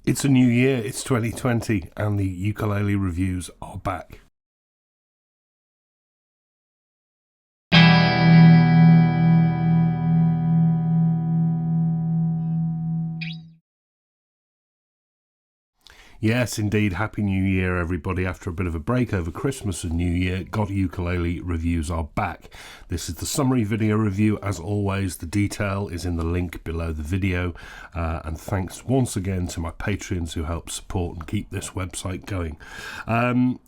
It's a new year, it's 2020, and the ukulele reviews are back. Yes, indeed. Happy New Year, everybody. After a bit of a break over Christmas and New Year, GotAUkulele reviews are back. This is the summary video review. As always, the detail is in the link below the video. And thanks once again to my Patreons who help support and keep this website going.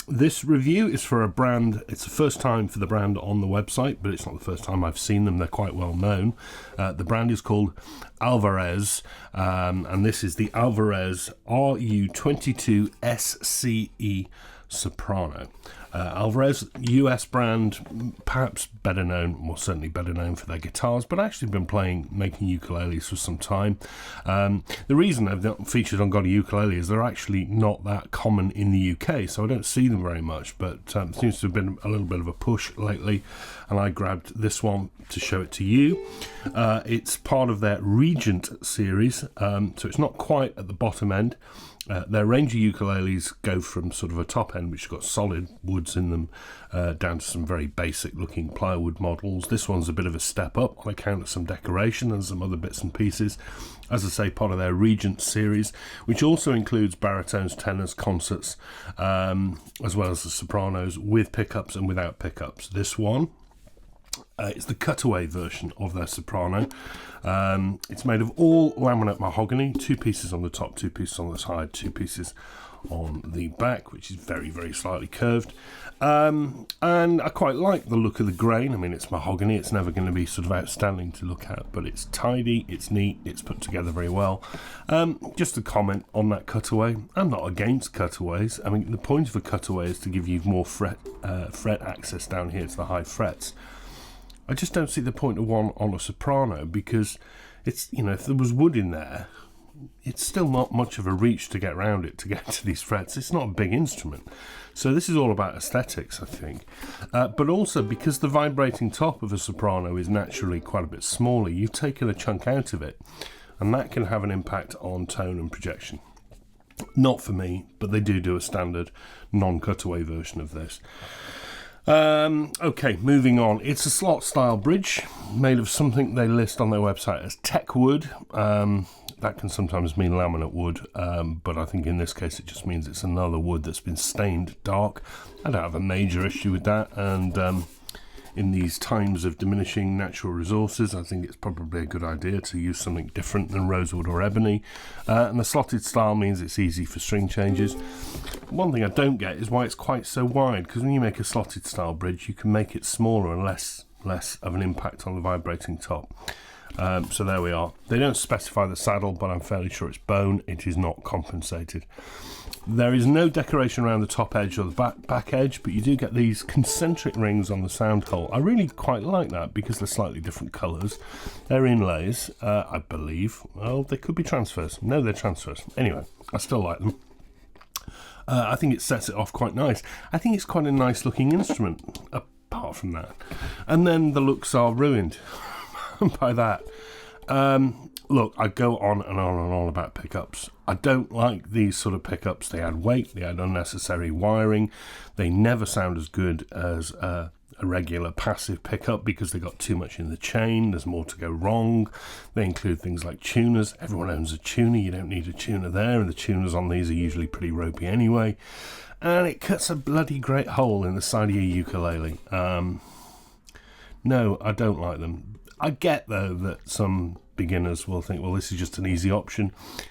This review is for a brand. It's the first time for the brand on the website, but it's not the first time I've seen them. They're quite well known. The brand is called Alvarez, and this is the Alvarez RU22SCE Soprano. Alvarez, US brand, perhaps better known, well certainly better known for their guitars, but actually been making ukuleles for some time. The reason they've not featured on GotAUkulele is they're actually not that common in the UK, so I don't see them very much, but it seems to have been a little bit of a push lately, and I grabbed this one to show it to you. It's part of their Regent series, so it's not quite at the bottom end. Their range of ukuleles go from sort of a top end, which has got solid woods in them, down to some very basic looking plywood models. This one's a bit of a step up on account of some decoration and some other bits and pieces. As I say, part of their Regent series, which also includes baritones, tenors, concerts, as well as the sopranos with pickups and without pickups. This one, it's the cutaway version of their soprano. It's made of all laminate mahogany, 2 pieces on the top, 2 pieces on the side, 2 pieces on the back, which is very, very slightly curved. And I quite like the look of the grain. I mean, it's mahogany, it's never going to be sort of outstanding to look at, but it's tidy, it's neat, it's put together very well. Just a comment on that cutaway. I'm not against cutaways. I mean, the point of a cutaway is to give you more fret access down here to the high frets. I just don't see the point of one on a soprano, because it's, you know, if there was wood in there, it's still not much of a reach to get around it to get to these frets. It's not a big instrument. So this is all about aesthetics, I think. But also because the vibrating top of a soprano is naturally quite a bit smaller, you've taken a chunk out of it, and that can have an impact on tone and projection. Not for me, but they do a standard non-cutaway version of this. Okay, moving on. It's a slot style bridge made of something they list on their website as tech wood. That can sometimes mean laminate wood, but I think in this case it just means it's another wood that's been stained dark. I don't have a major issue with that, and in these times of diminishing natural resources, I think it's probably a good idea to use something different than rosewood or ebony. And the slotted style means it's easy for string changes. One thing I don't get is why it's quite so wide, because when you make a slotted style bridge, you can make it smaller and less of an impact on the vibrating top. So there we are. They don't specify the saddle, but I'm fairly sure it's bone. It is not compensated. There is no decoration around the top edge or the back edge, but you do get these concentric rings on the sound hole. I really quite like that because they're slightly different colours. They're inlays, I believe. Well, they could be transfers. No, they're transfers. Anyway, I still like them. I think it sets it off quite nice. I think it's quite a nice looking instrument, apart from that. And then the looks are ruined by that. Look, I go on and on and on about pickups. I don't like these sort of pickups. They add weight, they add unnecessary wiring. They never sound as good as a regular passive pickup because they got too much in the chain. There's more to go wrong. They include things like tuners. Everyone owns a tuner. You don't need a tuner there, and the tuners on these are usually pretty ropey anyway. And it cuts a bloody great hole in the side of your ukulele. No, I don't like them. I get, though, that some beginners will think, well, this is just an easy option.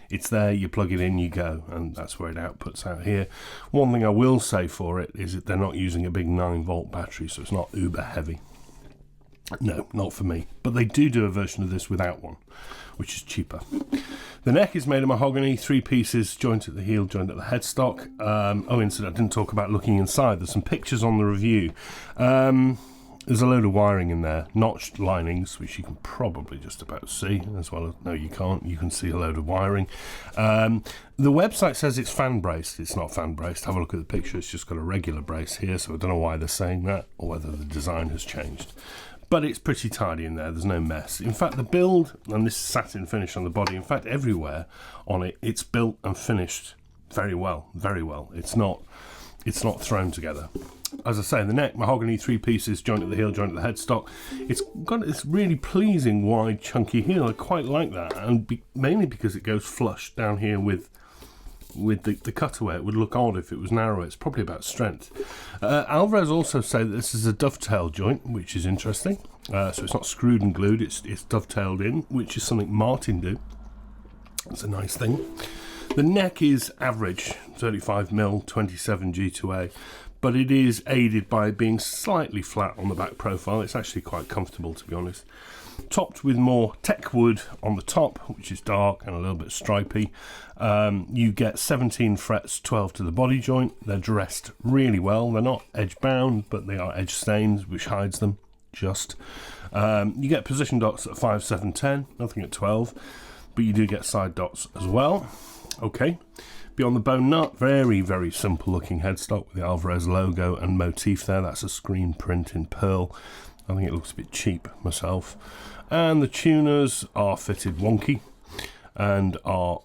It's there, you plug it in, you go, and that's where it outputs out here. One thing I will say for it is that they're not using a big 9-volt battery, so it's not uber heavy. No, not for me. But they do a version of this without one, which is cheaper. The neck is made of mahogany, 3 pieces, joint at the heel, joint at the headstock. Incident, I didn't talk about looking inside. There's some pictures on the review. There's a load of wiring in there, notched linings, which you can probably just about see, as well as, no you can't, you can see a load of wiring. The website says it's fan braced. It's not fan braced. Have a look at the picture. It's just got a regular brace here, so I don't know why they're saying that, or whether the design has changed. but it's pretty tidy in there. There's no mess. In fact, the build, and this satin finish on the body, in fact, everywhere on it, it's built and finished very well, very well. It's not thrown together. As I say, the neck, mahogany, 3 pieces, joint at the heel, joint at the headstock. It's got this really pleasing, wide, chunky heel. I quite like that, and mainly because it goes flush down here with the cutaway. It would look odd if it was narrow. It's probably about strength. Alvarez also say that this is a dovetail joint, which is interesting. So it's not screwed and glued, it's dovetailed in, which is something Martin do. It's a nice thing. The neck is average, 35mm, 27 G2A, but it is aided by being slightly flat on the back profile. It's actually quite comfortable, to be honest. Topped with more tech wood on the top, which is dark and a little bit stripy. You get 17 frets, 12 to the body joint. They're dressed really well. They're not edge bound, but they are edge stains, which hides them just. You get position dots at 5, 7, 10, nothing at 12, but you do get side dots as well. Okay. Beyond the bone nut, very, very simple looking headstock with the Alvarez logo and motif there. That's a screen print in pearl. I think it looks a bit cheap myself. And the tuners are fitted wonky and are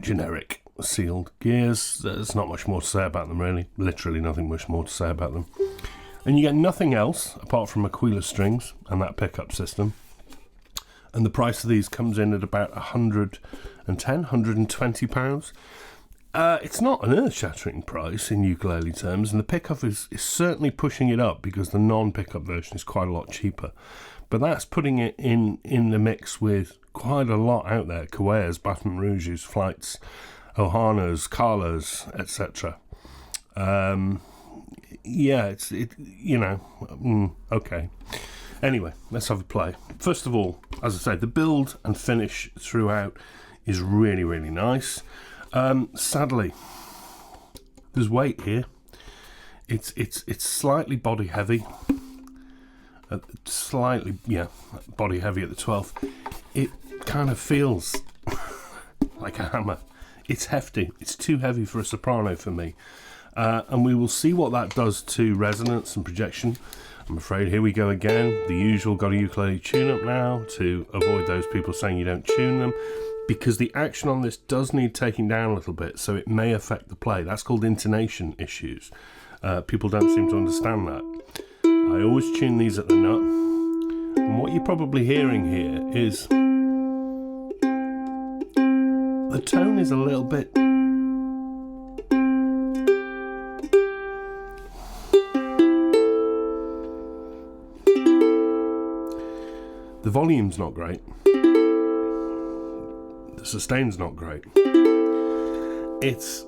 generic sealed gears. There's not much more to say about them, really. Literally nothing much more to say about them. And you get nothing else apart from Aquila strings and that pickup system. And the price of these comes in at about £110, £120. It's not an earth-shattering price in ukulele terms, and the pickup is certainly pushing it up because the non-pickup version is quite a lot cheaper. But that's putting it in the mix with quite a lot out there: Kauai's, Baton Rouge's, Flights, Ohana's, Carla's, etc. Yeah, okay. Anyway, let's have a play. First of all, as I say, the build and finish throughout is really, really nice. Sadly, there's weight here. It's slightly body heavy. Body heavy at the 12th. It kind of feels like a hammer. It's hefty. It's too heavy for a soprano for me. And we will see what that does to resonance and projection. I'm afraid here we go again. The usual GotAUkulele tune-up now to avoid those people saying you don't tune them, because the action on this does need taking down a little bit, so it may affect the play. That's called intonation issues. People don't seem to understand that. I always tune these at the nut, and what you're probably hearing here is the tone is a little bit... The volume's not great. The sustain's not great. It's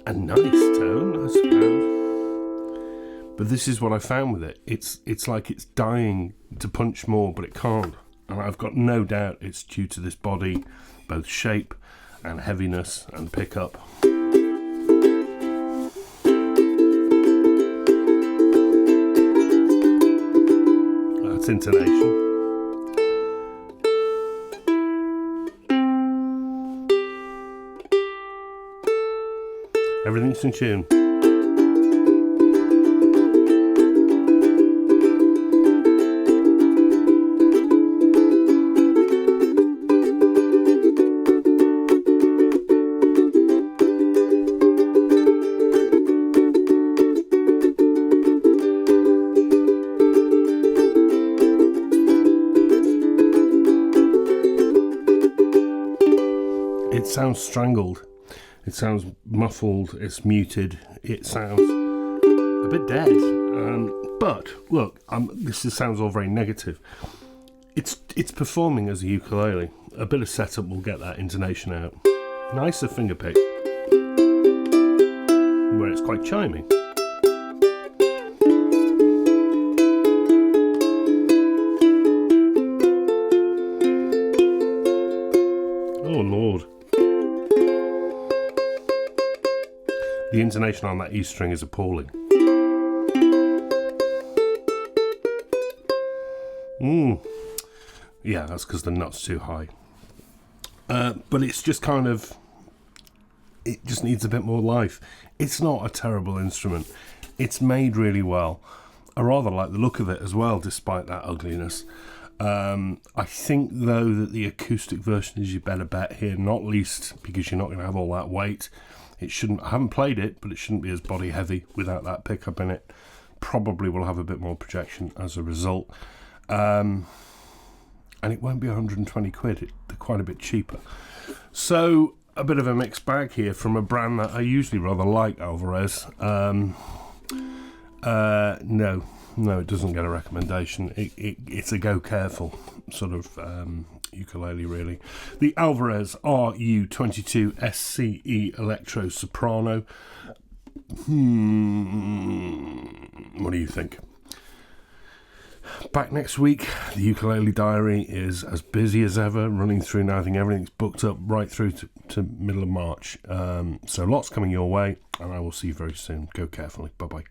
a nice tone, I suppose. But this is what I found with it. It's like it's dying to punch more, but it can't. And I've got no doubt it's due to this body, both shape and heaviness and pickup. That's intonation. Everything's in tune. It sounds strangled. It sounds muffled, it's muted, it sounds a bit dead. But look, this sounds all very negative. It's performing as a ukulele. A bit of setup will get that intonation out. Nicer finger pick, where it's quite chiming. Oh Lord. The intonation on that E string is appalling. Yeah, that's because the nut's too high. But it's just kind of... It just needs a bit more life. It's not a terrible instrument. It's made really well. I rather like the look of it as well, despite that ugliness. I think, though, that the acoustic version is your better bet here, not least because you're not going to have all that weight. It shouldn't, I haven't played it, but it shouldn't be as body heavy without that pickup in it. Probably will have a bit more projection as a result. And it won't be 120 quid, they're quite a bit cheaper. So, a bit of a mixed bag here from a brand that I usually rather like, Alvarez. No, it doesn't get a recommendation. It's a go careful sort of ukulele, really. The Alvarez RU22SCE Electro Soprano. What do you think? Back next week. The ukulele diary is as busy as ever, running through now. I think everything's booked up right through to middle of March. So lots coming your way, and I will see you very soon. Go carefully. Bye-bye.